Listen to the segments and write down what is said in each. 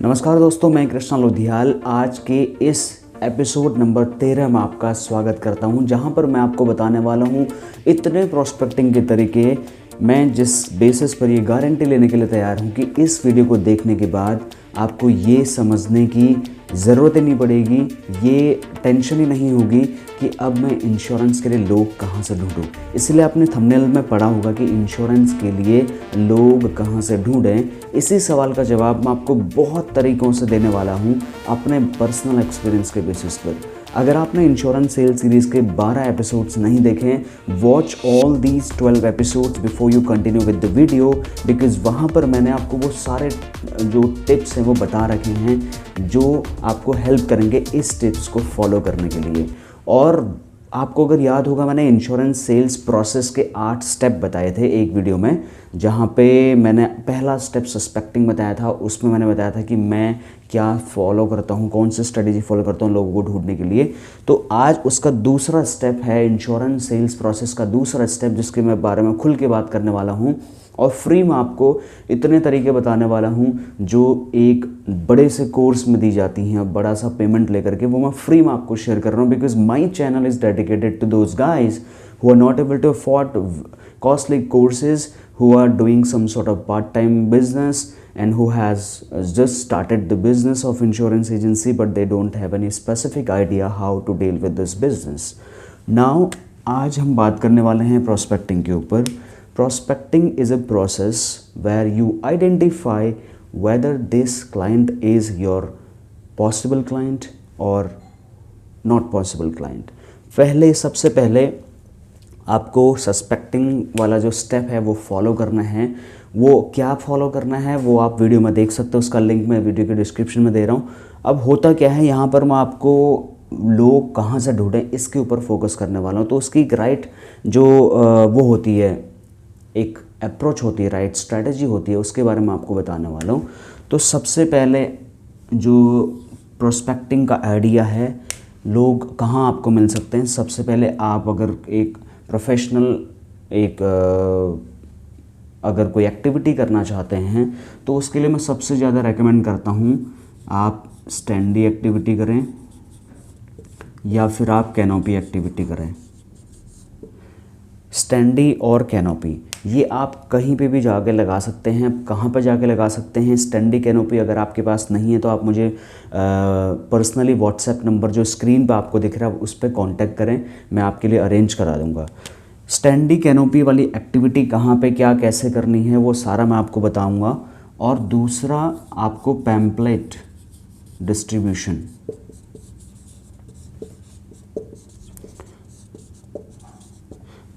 नमस्कार दोस्तों, मैं कृष्णा लोधियाल आज के इस एपिसोड नंबर 13 में आपका स्वागत करता हूं, जहां पर मैं आपको बताने वाला हूं इतने प्रोस्पेक्टिंग के तरीके। मैं जिस बेसिस पर ये गारंटी लेने के लिए तैयार हूं कि इस वीडियो को देखने के बाद आपको ये समझने की ज़रूरत ही नहीं पड़ेगी, ये टेंशन ही नहीं होगी कि अब मैं इंश्योरेंस के लिए लोग कहाँ से ढूंढूं। इसलिए आपने थंबनेल में पढ़ा होगा कि इंश्योरेंस के लिए लोग कहाँ से ढूंढें। इसी सवाल का जवाब मैं आपको बहुत तरीक़ों से देने वाला हूँ अपने पर्सनल एक्सपीरियंस के बेसिस पर। अगर आपने इंश्योरेंस सेल सीरीज़ के 12 एपिसोड्स नहीं देखे, watch all these 12 episodes before you continue with the video, because वहाँ पर मैंने आपको वो सारे जो टिप्स हैं वो बता रखे हैं जो आपको हेल्प करेंगे इस टिप्स को फॉलो करने के लिए। और आपको अगर याद होगा, मैंने इंश्योरेंस सेल्स प्रोसेस के 8 स्टेप बताए थे एक वीडियो में, जहाँ पे मैंने पहला स्टेप सस्पेक्टिंग बताया था। उसमें मैंने बताया था कि मैं क्या फॉलो करता हूँ, कौन सी स्ट्रेटेजी फॉलो करता हूँ लोगों को ढूंढने के लिए। तो आज उसका दूसरा स्टेप है इंश्योरेंस सेल्स प्रोसेस का दूसरा स्टेप, जिसके मैं बारे में खुल के बात करने वाला हूँ और फ्री में आपको इतने तरीके बताने वाला हूँ जो एक बड़े से कोर्स में दी जाती हैं, बड़ा सा पेमेंट लेकर के, वो मैं फ्री में आपको शेयर कर रहा हूँ। Because my channel is dedicated to those guys who are not able to afford costly courses, who are doing some sort of part-time business and who has just started the business of insurance agency but they don't have any specific idea how to deal with this business. Now आज हम बात करने वाले हैं prospecting के ऊपर। Prospecting is a process where you identify whether this client is your possible client or not possible client. सबसे पहले आपको सस्पेक्टिंग वाला जो स्टेप है वो फॉलो करना है। वो क्या फॉलो करना है वो आप वीडियो में देख सकते हो, उसका लिंक मैं वीडियो के डिस्क्रिप्शन में दे रहा हूँ। अब होता क्या है, यहाँ पर मैं आपको लोग कहाँ से ढूंढें इसके ऊपर फोकस करने वाला हूँ। तो उसकी एक राइट जो वो होती है, एक अप्रोच होती है, राइट स्ट्रैटेजी होती है, उसके बारे में आपको बताने वाला हूँ। तो सबसे पहले जो प्रोस्पेक्टिंग का आइडिया है, लोग कहाँ आपको मिल सकते हैं। सबसे पहले आप अगर एक प्रोफेशनल अगर कोई एक्टिविटी करना चाहते हैं तो उसके लिए मैं सबसे ज़्यादा रेकमेंड करता हूँ आप स्टैंडी एक्टिविटी करें या फिर आप कैनोपी एक्टिविटी करें। स्टैंडी और कैनोपी ये आप कहीं पे भी जाके लगा सकते हैं। कहाँ पर जाके लगा सकते हैं स्टैंडी कैनोपी? अगर आपके पास नहीं है तो आप मुझे पर्सनली व्हाट्सएप नंबर जो स्क्रीन पे आपको दिख रहा है उस पर कांटेक्ट करें, मैं आपके लिए अरेंज करा दूंगा। स्टैंडी कैनोपी वाली एक्टिविटी कहाँ पे क्या कैसे करनी है वो सारा मैं आपको बताऊंगा। और दूसरा आपको पैम्पलेट डिस्ट्रीब्यूशन,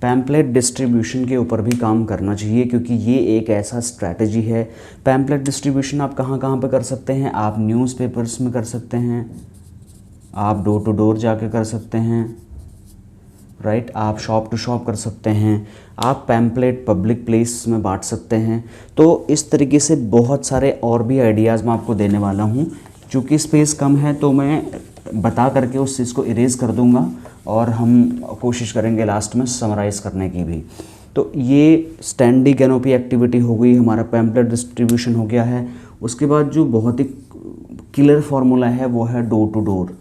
पैम्पलेट डिस्ट्रीब्यूशन के ऊपर भी काम करना चाहिए, क्योंकि ये एक ऐसा स्ट्रैटेजी है। पैम्पलेट डिस्ट्रीब्यूशन आप कहाँ कहाँ पे कर सकते हैं? आप न्यूज़पेपर्स में कर सकते हैं, आप डोर टू डोर जाके कर सकते हैं, राइट, आप शॉप टू शॉप कर सकते हैं, आप पैम्पलेट पब्लिक प्लेस में बांट सकते हैं। तो इस तरीके से बहुत सारे और भी आइडियाज़ मैं आपको देने वाला हूँ। चूँकि स्पेस कम है तो मैं बता करके उस चीज़ को इरेज कर दूँगा और हम कोशिश करेंगे लास्ट में समराइज़ करने की भी। तो ये स्टैंडी कैनोपी एक्टिविटी हो गई, हमारा पैम्पलेट डिस्ट्रीब्यूशन हो गया है। उसके बाद जो बहुत ही क्लियर फार्मूला है वो है डोर टू डोर।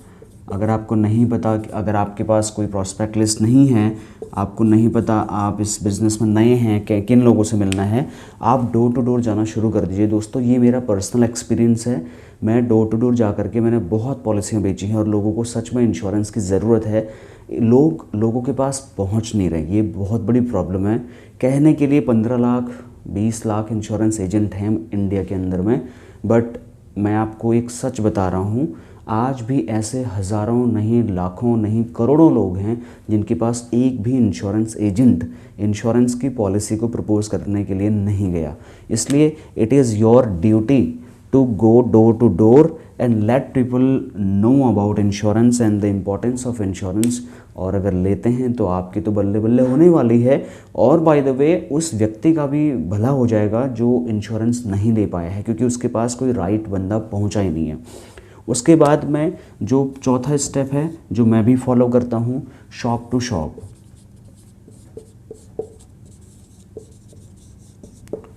अगर आपको नहीं पता, अगर आपके पास कोई प्रॉस्पेक्ट लिस्ट नहीं है, आपको नहीं पता, आप इस बिज़नेस में नए हैं, किन लोगों से मिलना है, आप डोर टू डोर जाना शुरू कर दीजिए। दोस्तों ये मेरा पर्सनल एक्सपीरियंस है। मैं डोर टू डोर जा करके मैंने बहुत पॉलिसियाँ बेची हैं और लोगों को सच में इंश्योरेंस की ज़रूरत है। लोगों के पास पहुंच नहीं रहे, ये बहुत बड़ी प्रॉब्लम है। कहने के लिए 15 लाख 20 लाख इंश्योरेंस एजेंट हैं इंडिया के अंदर में, बट मैं आपको एक सच बता रहा हूँ, आज भी ऐसे हज़ारों नहीं, लाखों नहीं, करोड़ों लोग हैं जिनके पास एक भी इंश्योरेंस एजेंट इंश्योरेंस की पॉलिसी को प्रपोज करने के लिए नहीं गया। इसलिए it is your duty to go door to door and let people know about insurance and the importance of insurance। और अगर लेते हैं तो आपकी तो बल्ले बल्ले होने वाली है। और बाय द वे उस व्यक्ति का भी भला हो जाएगा जो इंश्योरेंस नहीं ले पाया है, क्योंकि उसके पास कोई राइट बंदा पहुंचा ही नहीं है। उसके बाद में जो चौथा स्टेप है जो मैं भी फॉलो करता हूँ, shop to shop.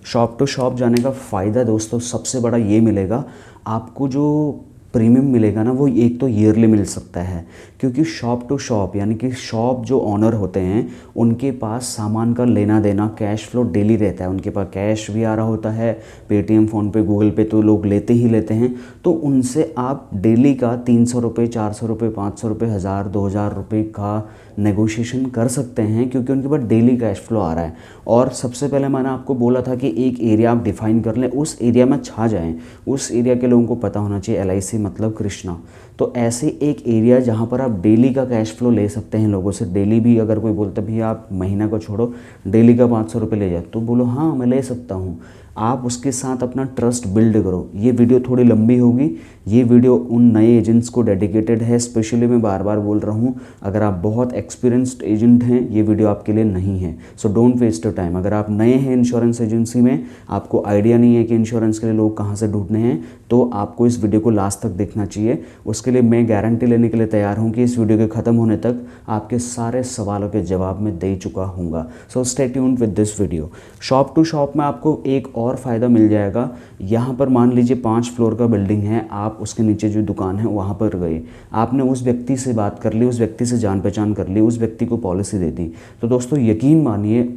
Shop to shop जाने का फ़ायदा दोस्तों सबसे बड़ा ये मिलेगा, आपको जो प्रीमियम मिलेगा ना वो एक तो ईयरली मिल सकता है, क्योंकि शॉप टू शॉप यानी कि शॉप जो ऑनर होते हैं उनके पास सामान का लेना देना कैश फ्लो डेली रहता है, उनके पास कैश भी आ रहा होता है, पेटीएम, फ़ोनपे, गूगल पे तो लोग लेते ही लेते हैं। तो उनसे आप डेली का 300 रुपये, 400 रुपये, 500 रुपये, 1000, 2000 रुपये का नेगोशिएशन कर सकते हैं, क्योंकि उनके पास डेली कैश फ्लो आ रहा है। और सबसे पहले मैंने आपको बोला था कि एक एरिया आप डिफ़ाइन कर लें, उस एरिया में छा जाएं। उस एरिया के लोगों को पता होना चाहिए LIC मतलब कृष्णा। तो ऐसे एक एरिया जहाँ पर आप डेली का कैश फ्लो ले सकते हैं लोगों से। डेली भी अगर कोई बोलता भी आप महीना को छोड़ो डेली का 500 रुपये ले जाए, तो बोलो हाँ मैं ले सकता हूँ। आप उसके साथ अपना ट्रस्ट बिल्ड करो। ये वीडियो थोड़ी लंबी होगी, ये वीडियो उन नए एजेंट्स को डेडिकेटेड है। स्पेशली मैं बार बार बोल रहा हूँ, अगर आप बहुत एक्सपीरियंस्ड एजेंट हैं ये वीडियो आपके लिए नहीं है। So don't waste your time. अगर आप नए हैं इंश्योरेंस एजेंसी में, आपको आइडिया नहीं है कि इंश्योरेंस के लिए लोग कहाँ से ढूंढने हैं, तो आपको इस वीडियो को लास्ट तक देखना चाहिए। उसके लिए मैं गारंटी लेने के लिए तैयार हूँ कि इस वीडियो के ख़त्म होने तक आपके सारे सवालों के जवाब मैं दे चुका हूँगा। So stay tuned with this video. Shop to shop में आपको एक और फ़ायदा मिल जाएगा। यहाँ पर मान लीजिए 5 फ्लोर का बिल्डिंग है, आप उसके नीचे जो दुकान है वहाँ पर गए, आपने उस व्यक्ति से बात कर ली, उस व्यक्ति से जान पहचान कर ली, उस व्यक्ति को पॉलिसी दे दी, तो दोस्तों यकीन मानिए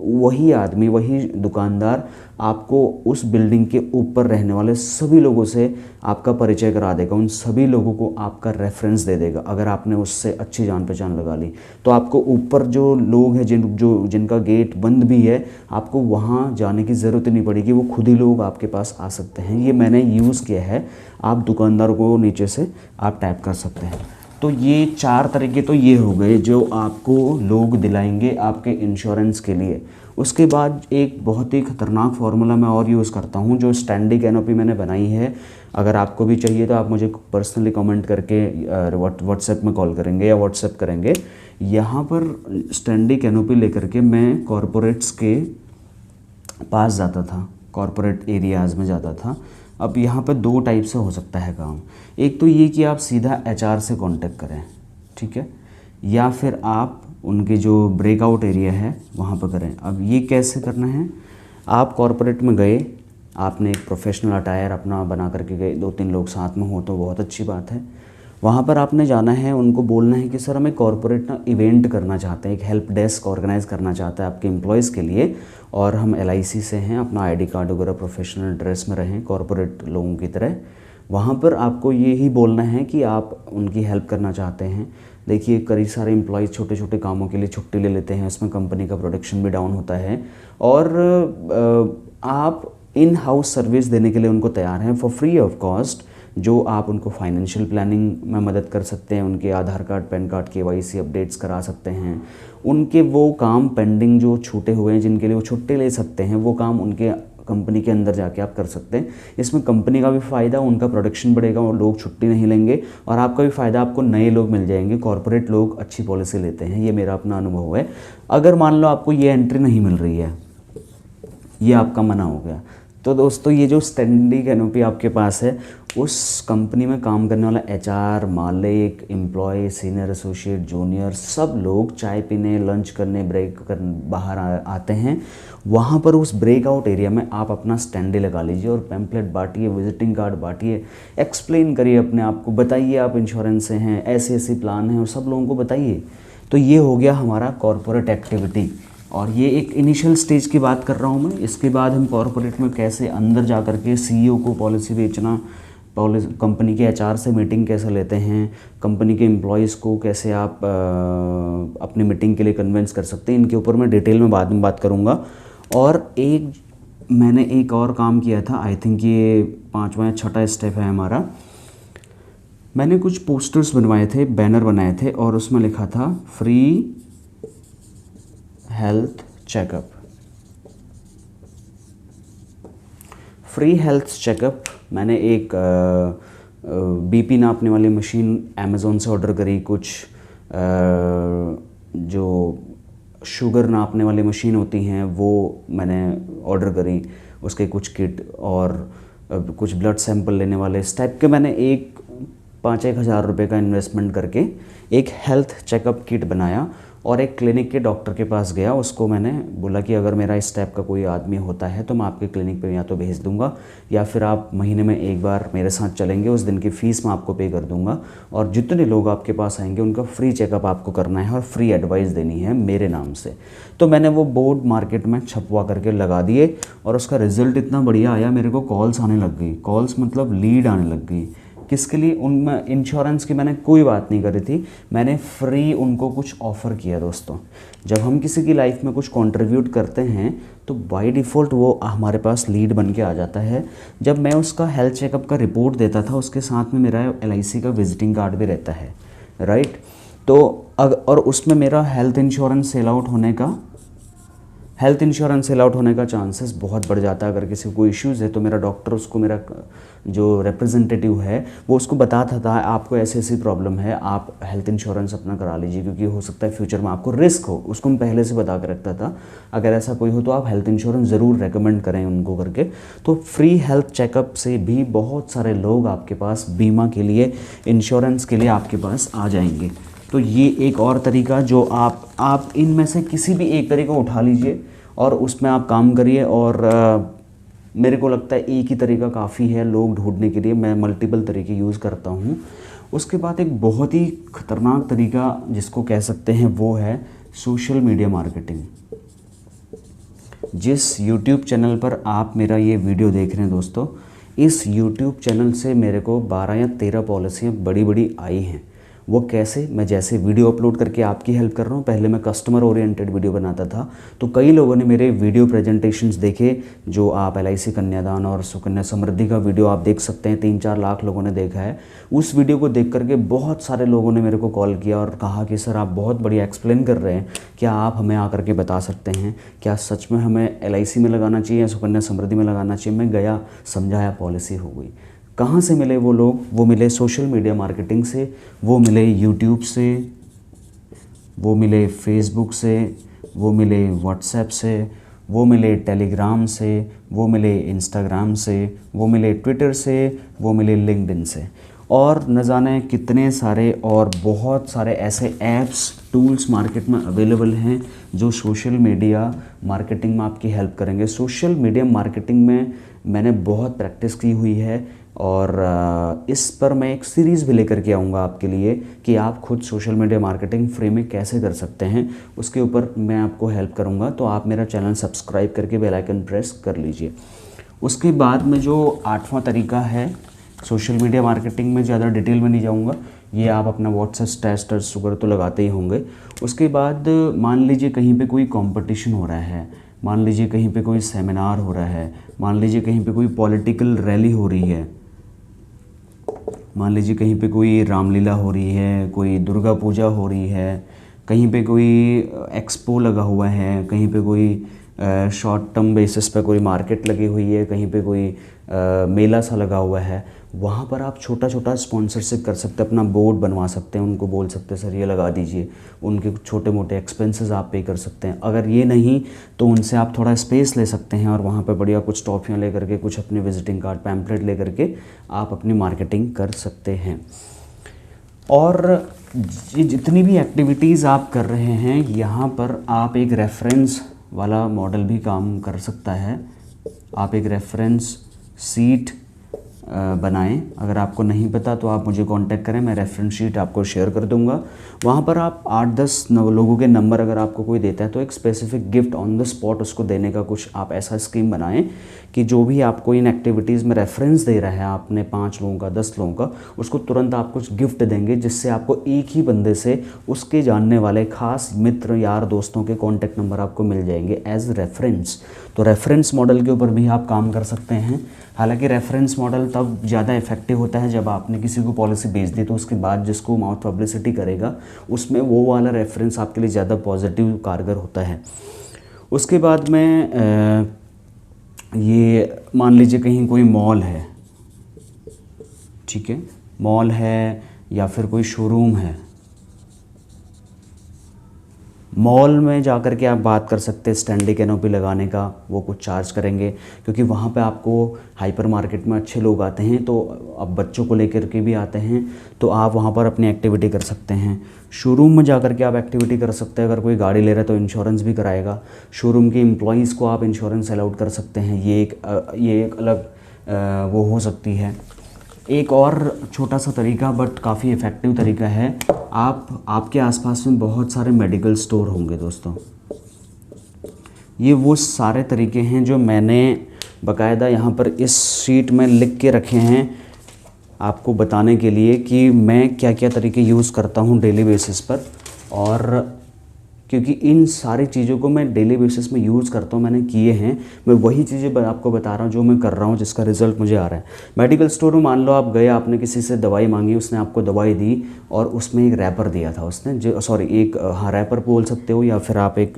वही आदमी, वही दुकानदार आपको उस बिल्डिंग के ऊपर रहने वाले सभी लोगों से आपका परिचय करा देगा, उन सभी लोगों को आपका रेफरेंस दे देगा। अगर आपने उससे अच्छी जान पहचान लगा ली तो आपको ऊपर जो लोग हैं जिनका गेट बंद भी है, आपको वहाँ जाने की ज़रूरत नहीं पड़ेगी, वो खुद ही लोग आपके पास आ सकते हैं। ये मैंने यूज़ किया है। आप दुकानदार को नीचे से आप टैप कर सकते हैं। तो ये 4 तरीके तो ये हो गए जो आपको लोग दिलाएंगे आपके इंश्योरेंस के लिए। उसके बाद एक बहुत ही ख़तरनाक फार्मूला मैं और यूज़ करता हूँ, जो स्टैंडिंग कैनोपी मैंने बनाई है। अगर आपको भी चाहिए तो आप मुझे पर्सनली कमेंट करके व्हाट्सएप में कॉल करेंगे या व्हाट्सएप करेंगे। यहाँ पर स्टैंडिंग कैनोपी लेकर के मैं कॉरपोरेट्स के पास जाता था, कॉरपोरेट एरियाज़ में जाता था। अब यहाँ पर 2 टाइप से हो सकता है काम। एक तो ये कि आप सीधा HR से कांटेक्ट करें, ठीक है, या फिर आप उनके जो ब्रेकआउट एरिया है वहाँ पर करें। अब ये कैसे करना है, आप कॉरपोरेट में गए, आपने एक प्रोफेशनल अटायर अपना बना करके गए, 2-3 लोग साथ में हो तो बहुत अच्छी बात है। वहाँ पर आपने जाना है, उनको बोलना है कि सर हमें कॉरपोरेट ना इवेंट करना चाहते हैं, एक हेल्प डेस्क ऑर्गेनाइज़ करना चाहता है आपके एम्प्लॉयज़ के लिए, और हम LIC से हैं, अपना ID कार्ड वगैरह प्रोफेशनल ड्रेस में रहें कॉरपोरेट लोगों की तरह। वहाँ पर आपको यही बोलना है कि आप उनकी हेल्प करना चाहते हैं। देखिए कई सारे एम्प्लॉयज़ छोटे छोटे कामों के लिए छुट्टी ले लेते हैं, इसमें कंपनी का प्रोडक्शन भी डाउन होता है, और आप इन हाउस सर्विस देने के लिए उनको तैयार हैं फॉर फ्री ऑफ कॉस्ट। जो आप उनको फाइनेंशियल प्लानिंग में मदद कर सकते हैं, उनके Aadhaar card, pan card, KYC updates करा सकते हैं, उनके वो काम पेंडिंग जो छूटे हुए हैं जिनके लिए वो छुट्टी ले सकते हैं, वो काम उनके कंपनी के अंदर जाके आप कर सकते हैं। इसमें कंपनी का भी फ़ायदा, उनका प्रोडक्शन बढ़ेगा और लोग छुट्टी नहीं लेंगे, और आपका भी फ़ायदा, आपको नए लोग मिल जाएंगे। कॉरपोरेट लोग अच्छी पॉलिसी लेते हैं, ये मेरा अपना अनुभव है। अगर मान लो आपको ये एंट्री नहीं मिल रही है, ये आपका मना हो गया, तो दोस्तों ये जो स्टैंडिंग कैनोपी आपके पास है, उस कंपनी में काम करने वाला HR, मालिक, एम्प्लॉय, सीनियर एसोसिएट, जूनियर, सब लोग चाय पीने, लंच करने, ब्रेक करने बाहर आते हैं। वहाँ पर उस ब्रेकआउट एरिया में आप अपना स्टैंडी लगा लीजिए और पैम्पलेट बांटिए, विजिटिंग कार्ड बांटिए, एक्सप्लेन करिए अपने आप को, बताइए आप इंश्योरेंस से हैं, ऐसे ऐसे प्लान हैं, और सब लोगों को बताइए। तो ये हो गया हमारा कॉरपोरेट एक्टिविटी, और ये एक इनिशियल स्टेज की बात कर रहा हूँ मैं। इसके बाद हम कॉरपोरेट में कैसे अंदर जा कर के CEO को पॉलिसी बेचना, कंपनी के HR से मीटिंग कैसे लेते हैं, कंपनी के एम्प्लॉयज़ को कैसे आप अपनी मीटिंग के लिए कन्विंस कर सकते हैं, इनके ऊपर मैं डिटेल में बाद में बात करूँगा। और मैंने एक और काम किया था, आई थिंक ये 5वां या 6वां स्टेप है हमारा। मैंने कुछ पोस्टर्स बनवाए थे, बैनर बनाए थे, और उसमें लिखा था free health checkup. Free health checkup मैंने एक BP नापने वाली मशीन अमेज़ोन से ऑर्डर करी, कुछ जो शुगर नापने वाली मशीन होती हैं वो मैंने ऑर्डर करी, उसके कुछ किट, और कुछ ब्लड सैंपल लेने वाले, इस टाइप के मैंने 5-1 हज़ार रुपये का इन्वेस्टमेंट करके एक हेल्थ चेकअप किट बनाया। और एक क्लिनिक के डॉक्टर के पास गया। उसको मैंने बोला कि अगर मेरा इस टाइप का कोई आदमी होता है तो मैं आपके क्लिनिक पे या तो भेज दूंगा या फिर आप महीने में एक बार मेरे साथ चलेंगे, उस दिन की फ़ीस मैं आपको पे कर दूंगा और जितने लोग आपके पास आएंगे उनका फ्री चेकअप आपको करना है और फ्री एडवाइस देनी है मेरे नाम से। तो मैंने वो बोर्ड मार्केट में छपवा करके लगा दिए और उसका रिज़ल्ट इतना बढ़िया आया, मेरे को कॉल्स आने लग गई। कॉल्स मतलब लीड आने लग गई। किसके लिए? उनमें इंश्योरेंस की मैंने कोई बात नहीं करी थी, मैंने फ्री उनको कुछ ऑफ़र किया। दोस्तों, जब हम किसी की लाइफ में कुछ कंट्रीब्यूट करते हैं तो बाय डिफ़ॉल्ट वो हमारे पास लीड बन के आ जाता है। जब मैं उसका हेल्थ चेकअप का रिपोर्ट देता था उसके साथ में मेरा LIC का विजिटिंग कार्ड भी रहता है, राइट। तो और उसमें मेरा हेल्थ इंश्योरेंस सेल आउट होने का चांसेस बहुत बढ़ जाता है। अगर किसी को इश्यूज़ है तो मेरा डॉक्टर उसको, मेरा जो रिप्रेजेंटेटिव है वो उसको बताता था आपको ऐसी ऐसी प्रॉब्लम है, आप हेल्थ इंश्योरेंस अपना करा लीजिए क्योंकि हो सकता है फ्यूचर में आपको रिस्क हो। उसको मैं पहले से बता के रखता था अगर ऐसा कोई हो तो आप हेल्थ इंश्योरेंस ज़रूर रेकमेंड करें उनको करके। तो फ्री हेल्थ चेकअप से भी बहुत सारे लोग आपके पास बीमा के लिए, इंश्योरेंस के लिए आपके पास आ जाएंगे। तो ये एक और तरीका जो आप इनमें से किसी भी एक तरीका उठा लीजिए और उसमें आप काम करिए। और मेरे को लगता है एक ही तरीका काफ़ी है लोग ढूंढने के लिए, मैं मल्टीपल तरीके यूज़ करता हूँ। उसके बाद एक बहुत ही ख़तरनाक तरीका जिसको कह सकते हैं वो है सोशल मीडिया मार्केटिंग। जिस YouTube चैनल पर आप मेरा ये वीडियो देख रहे हैं दोस्तों, इस YouTube चैनल से मेरे को 12 या 13 पॉलिसियाँ बड़ी बड़ी आई हैं। वो कैसे? मैं जैसे वीडियो अपलोड करके आपकी हेल्प कर रहा हूँ, पहले मैं कस्टमर ओरिएंटेड वीडियो बनाता था तो कई लोगों ने मेरे वीडियो प्रेजेंटेशंस देखे। जो आप LIC कन्यादान और सुकन्या समृद्धि का वीडियो आप देख सकते हैं, 3-4 लाख लोगों ने देखा है। उस वीडियो को देख करके बहुत सारे लोगों ने मेरे को कॉल किया और कहा कि सर आप बहुत बढ़िया एक्सप्लेन कर रहे हैं, क्या आप हमें आकर के बता सकते हैं क्या सच में हमें LIC में लगाना चाहिए या सुकन्या समृद्धि में लगाना चाहिए। मैं गया, समझाया, पॉलिसी हो गई। कहाँ से मिले वो लोग? वो मिले सोशल मीडिया मार्केटिंग से, वो मिले यूट्यूब से, वो मिले फेसबुक से, वो मिले व्हाट्सएप से, वो मिले टेलीग्राम से, वो मिले इंस्टाग्राम से, वो मिले ट्विटर से, वो मिले लिंक्डइन से और न जाने कितने सारे और बहुत सारे ऐसे ऐप्स, टूल्स मार्केट में अवेलेबल हैं जो सोशल मीडिया मार्केटिंग में आपकी हेल्प करेंगे। सोशल मीडिया मार्केटिंग में मैंने बहुत प्रैक्टिस की हुई है और इस पर मैं एक सीरीज़ भी लेकर के आऊँगा आपके लिए कि आप खुद सोशल मीडिया मार्केटिंग फ्री में कैसे कर सकते हैं, उसके ऊपर मैं आपको हेल्प करूँगा। तो आप मेरा चैनल सब्सक्राइब करके बेल आइकन प्रेस कर लीजिए। उसके बाद में जो 8वां तरीका है सोशल मीडिया मार्केटिंग में, ज़्यादा डिटेल में नहीं जाऊँगा, ये आप अपना व्हाट्सएप स्टेटस वगैरह तो लगाते ही होंगे। उसके बाद मान लीजिए कहीं पे कोई कंपटीशन हो रहा है, मान लीजिए कहीं पे कोई सेमिनार हो रहा है, मान लीजिए कहीं पे कोई पॉलिटिकल रैली हो रही है, मान लीजिए कहीं पे कोई रामलीला हो रही है, कोई दुर्गा पूजा हो रही है, कहीं पे कोई एक्सपो लगा हुआ है, कहीं पे कोई शॉर्ट टर्म बेसिस पे कोई मार्केट लगी हुई है, कहीं पे कोई मेला सा लगा हुआ है, वहाँ पर आप छोटा छोटा स्पॉन्सरशिप कर सकते हैं, अपना बोर्ड बनवा सकते हैं, उनको बोल सकते हैं सर ये लगा दीजिए, उनके छोटे मोटे एक्सपेंसेस आप पे कर सकते हैं। अगर ये नहीं तो उनसे आप थोड़ा स्पेस ले सकते हैं और वहाँ पर बढ़िया कुछ टॉफ़ियाँ ले करके, कुछ अपने विजिटिंग कार्ड, पैम्पलेट ले करके आप अपनी मार्केटिंग कर सकते हैं। और ये जितनी भी एक्टिविटीज़ आप कर रहे हैं यहाँ पर आप एक रेफरेंस वाला मॉडल भी काम कर सकता है। आप एक रेफरेंस सीट बनाएं। अगर आपको नहीं पता तो आप मुझे कांटेक्ट करें, मैं रेफरेंस शीट आपको शेयर कर दूंगा। वहाँ पर आप 8-10 लोगों के नंबर अगर आपको कोई देता है तो एक specific gift on the spot उसको देने का कुछ आप ऐसा स्कीम बनाएं कि जो भी आपको इन एक्टिविटीज़ में रेफरेंस दे रहा है आपने 5 लोगों का, 10 लोगों का, उसको तुरंत आप कुछ गिफ्ट देंगे जिससे आपको एक ही बंदे से उसके जानने वाले खास मित्र, यार, दोस्तों के कॉन्टैक्ट नंबर आपको मिल जाएंगे एज रेफरेंस। तो रेफरेंस मॉडल के ऊपर भी आप काम कर सकते हैं। हालांकि रेफरेंस मॉडल तब ज़्यादा इफेक्टिव होता है जब आपने किसी को पॉलिसी बेच दी तो उसके बाद जिसको माउथ पब्लिसिटी करेगा उसमें वो वाला रेफरेंस आपके लिए ज़्यादा पॉजिटिव कारगर होता है। उसके बाद में ये मान लीजिए कहीं कोई मॉल है, ठीक है, मॉल है या फिर कोई शोरूम है, मॉल में जा कर के आप बात कर सकते हैं स्टैंडी कैनोपी लगाने का, वो कुछ चार्ज करेंगे क्योंकि वहाँ पे आपको हाइपर मार्केट में अच्छे लोग आते हैं, तो अब बच्चों को लेकर के भी आते हैं, तो आप वहाँ पर अपनी एक्टिविटी कर सकते हैं। शोरूम में जा कर के आप एक्टिविटी कर सकते हैं। अगर कोई गाड़ी ले रहा है तो इंश्योरेंस भी कराएगा। शोरूम के एम्प्लॉयज़ को आप इंश्योरेंस अलाउड कर सकते हैं, ये एक अलग वो हो सकती है। एक और छोटा सा तरीका बट काफ़ी इफ़ेक्टिव तरीका है, आपके आसपास में बहुत सारे मेडिकल स्टोर होंगे दोस्तों। ये वो सारे तरीके हैं जो मैंने बाकायदा यहाँ पर इस शीट में लिख के रखे हैं आपको बताने के लिए कि मैं क्या क्या तरीके यूज़ करता हूँ डेली बेसिस पर। और क्योंकि इन सारी चीज़ों को मैं डेली बेसिस में यूज़ करता हूँ, मैंने किए हैं, मैं वही चीज़ें आपको बता रहा हूँ जो मैं कर रहा हूँ, जिसका रिज़ल्ट मुझे आ रहा है। मेडिकल स्टोर में मान लो आप गए, आपने किसी से दवाई मांगी, उसने आपको दवाई दी और उसमें एक रैपर दिया था उसने, जो रैपर बोल सकते हो या फिर आप एक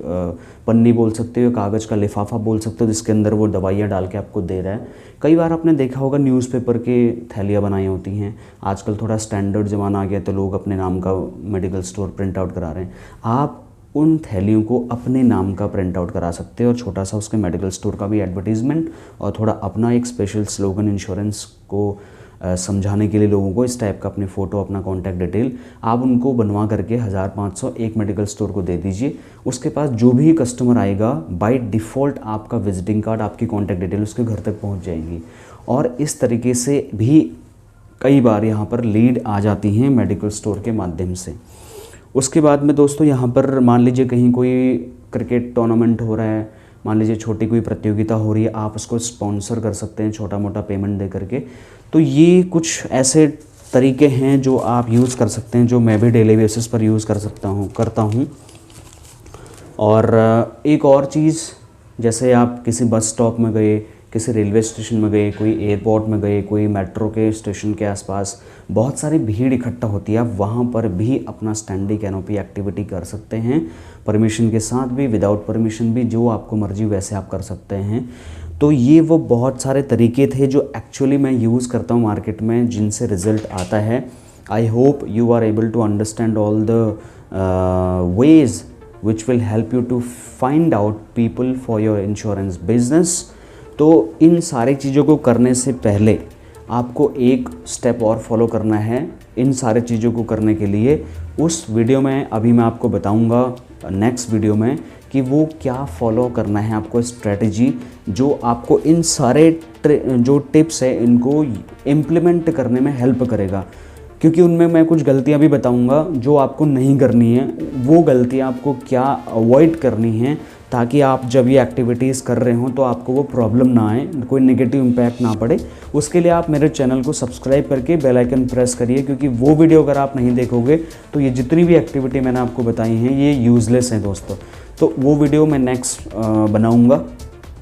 पन्नी बोल सकते हो, कागज़ का लिफाफा बोल सकते हो जिसके अंदर वो दवाइयाँ डाल के आपको दे रहा है। कई बार आपने देखा होगा न्यूज़पेपर के थैलियाँ बनाई होती हैं। आजकल थोड़ा स्टैंडर्ड ज़माना आ गया तो लोग अपने नाम का मेडिकल स्टोर प्रिंट आउट करा रहे हैं। आप उन थैलियों को अपने नाम का प्रिंट आउट करा सकते हैं और छोटा सा उसके मेडिकल स्टोर का भी एडवर्टीज़मेंट और थोड़ा अपना एक स्पेशल स्लोगन इंश्योरेंस को समझाने के लिए लोगों को, इस टाइप का अपनी फ़ोटो, अपना कॉन्टैक्ट डिटेल आप उनको बनवा करके 1500 एक मेडिकल स्टोर को दे दीजिए। उसके पास जो भी कस्टमर आएगा बाय डिफ़ॉल्ट आपका विजिटिंग कार्ड, आपकी कॉन्टैक्ट डिटेल उसके घर तक पहुँच जाएंगी। और इस तरीके से भी कई बार यहाँ पर लीड आ जाती हैं मेडिकल स्टोर के माध्यम से। उसके बाद में दोस्तों यहाँ पर मान लीजिए कहीं कोई क्रिकेट टूर्नामेंट हो रहा है, मान लीजिए छोटी कोई प्रतियोगिता हो रही है, आप उसको स्पॉन्सर कर सकते हैं छोटा मोटा पेमेंट दे करके। तो ये कुछ ऐसे तरीके हैं जो आप यूज़ कर सकते हैं, जो मैं भी डेली बेसिस पर यूज़ करता हूँ। और एक और चीज़, जैसे आप किसी बस स्टॉप में गए, किसी रेलवे स्टेशन में गए, कोई एयरपोर्ट में गए, कोई मेट्रो के स्टेशन के आसपास बहुत सारी भीड़ इकट्ठा होती है, आप वहाँ पर भी अपना स्टैंडी कैनोपी एक्टिविटी कर सकते हैं, परमिशन के साथ भी, विदाउट परमिशन भी, जो आपको मर्जी वैसे आप कर सकते हैं। तो ये वो बहुत सारे तरीके थे जो एक्चुअली मैं यूज़ करता हूँ मार्केट में, जिनसे रिज़ल्ट आता है। I hope you are able to understand all the ways which will help you to find out people for your insurance business। तो इन सारी चीज़ों को करने से पहले आपको एक स्टेप और फॉलो करना है। इन सारी चीज़ों को करने के लिए उस वीडियो में अभी मैं आपको बताऊंगा नेक्स्ट वीडियो में कि वो क्या फॉलो करना है आपको, स्ट्रेटजी जो आपको इन सारे जो टिप्स है इनको इम्प्लीमेंट करने में हेल्प करेगा। क्योंकि उनमें मैं कुछ गलतियां भी बताऊंगा जो आपको नहीं करनी है, वो गलतियां आपको क्या अवॉइड करनी है, ताकि आप जब ये एक्टिविटीज़ कर रहे हों तो आपको वो प्रॉब्लम ना आए, कोई नेगेटिव इम्पैक्ट ना पड़े। उसके लिए आप मेरे चैनल को सब्सक्राइब करके बेल आइकन प्रेस करिए, क्योंकि वो वीडियो अगर आप नहीं देखोगे तो ये जितनी भी एक्टिविटी मैंने आपको बताई हैं ये यूज़लेस हैं दोस्तों। तो वो वीडियो मैं नेक्स्ट बनाऊँगा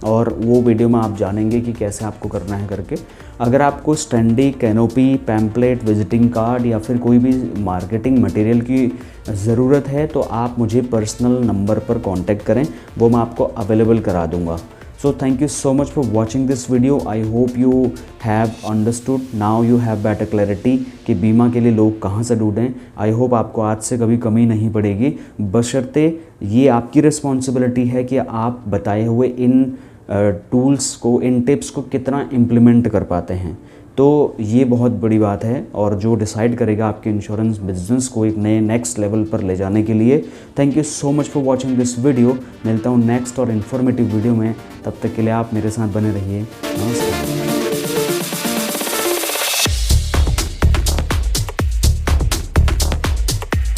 और वो वीडियो में आप जानेंगे कि कैसे आपको करना है करके। अगर आपको standee canopy, pamphlet, visiting card या फिर कोई भी मार्केटिंग मटेरियल की ज़रूरत है तो आप मुझे पर्सनल नंबर पर कांटेक्ट करें, वो मैं आपको अवेलेबल करा दूंगा। So thank you so much for watching this video. I hope you have understood, now you have better clarity कि बीमा के लिए लोग कहाँ से ढूंढें। आई होप आपको आज से कभी कमी नहीं पड़ेगी, बशर्ते ये आपकी रिस्पॉन्सिबिलिटी है कि आप बताए हुए इन टूल्स को, इन टिप्स को कितना इम्प्लीमेंट कर पाते हैं। तो ये बहुत बड़ी बात है और जो डिसाइड करेगा आपके इंश्योरेंस बिजनेस को एक नए नेक्स्ट लेवल पर ले जाने के लिए। Thank you so much for watching this video. मिलता हूँ नेक्स्ट और इन्फॉर्मेटिव वीडियो में, तब तक के लिए आप मेरे साथ बने रहिए। नमस्कार।